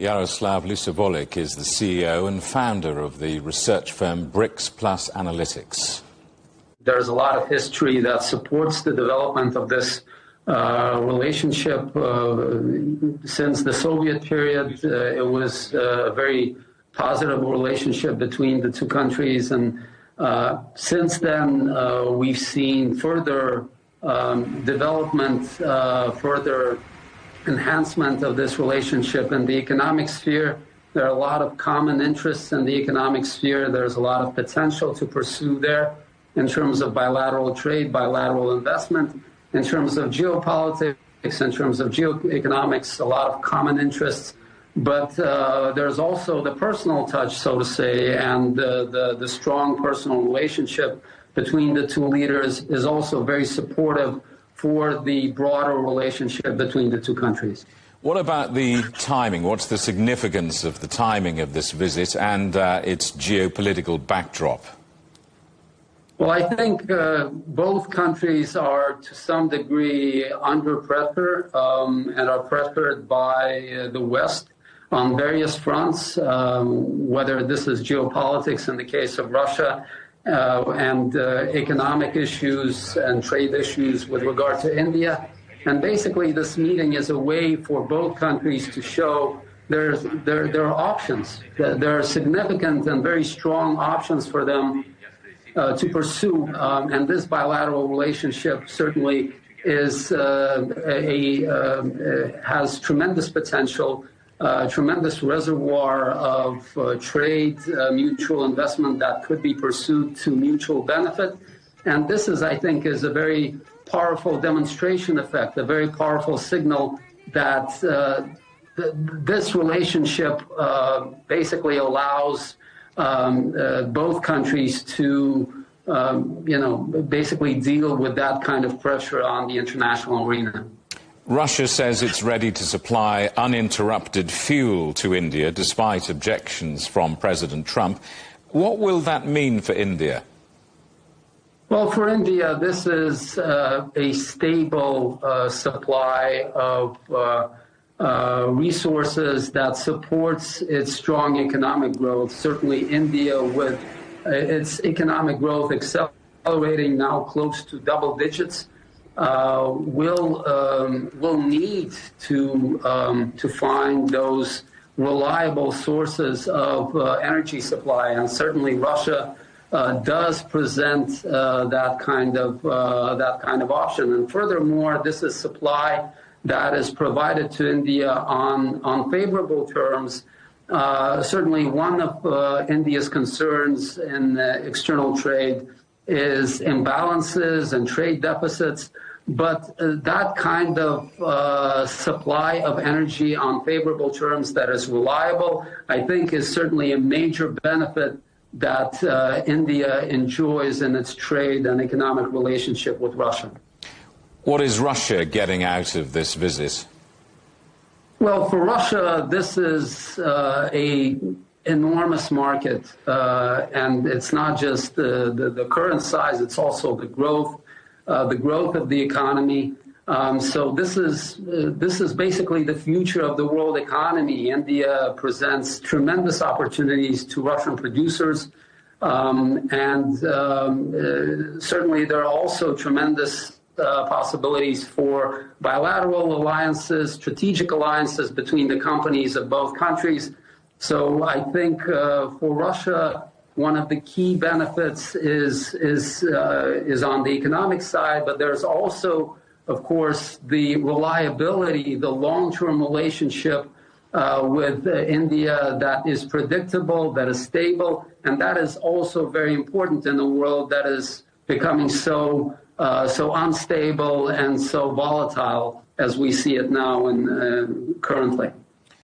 Yaroslav Lissovolik is the CEO and founder of the research firm BRICS plus Analystics. There's a lot of history that supports the development of this relationship. Since the Soviet period, it was a very positive relationship between the two countries. And since then, we've seen further development, further enhancement of this relationship in the economic sphere. There are a lot of common interests in the economic sphere. There's a lot of potential to pursue there in terms of bilateral trade, bilateral investment, in terms of geopolitics, in terms of geoeconomics, a lot of common interests. But there's also the personal touch, so to say, and the strong personal relationship between the two leaders is also very supportive for the broader relationship between the two countries. What about the timing? What's the significance of the timing of this visit and its geopolitical backdrop? Well, I think both countries are to some degree under pressure and are pressured by the West on various fronts, whether this is geopolitics in the case of Russia, and economic issues and trade issues with regard to India. And basically this meeting is a way for both countries to show there are options. There are significant and very strong options for them to pursue. And this bilateral relationship certainly has tremendous potential, tremendous reservoir of trade, mutual investment that could be pursued to mutual benefit. And this is, I think, is a very powerful demonstration effect, a very powerful signal that this relationship basically allows both countries to, basically deal with that kind of pressure on the international arena. Russia says it's ready to supply uninterrupted fuel to India, despite objections from President Trump. What will that mean for India? Well, for India, this is a stable supply of resources that supports its strong economic growth. Certainly India, with its economic growth accelerating now close to double digits, will need to find those reliable sources of energy supply, and certainly Russia does present that kind of option. And furthermore, this is supply that is provided to India on favorable terms. Certainly, one of India's concerns in external trade is imbalances and trade deficits, but that kind of supply of energy on favorable terms that is reliable, I think, is certainly a major benefit that India enjoys in its trade and economic relationship with Russia. What is Russia getting out of this visit? Well, for Russia, this is an enormous market, and it's not just the current size, it's also the growth of the economy. So this is basically the future of the world economy. India presents tremendous opportunities to Russian producers, and certainly there are also tremendous possibilities for bilateral alliances, strategic alliances between the companies of both countries. So I think for Russia, one of the key benefits is on the economic side, but there's also, of course, the reliability, the long-term relationship with India that is predictable, that is stable, and that is also very important in a world that is becoming so unstable and so volatile as we see it now and currently.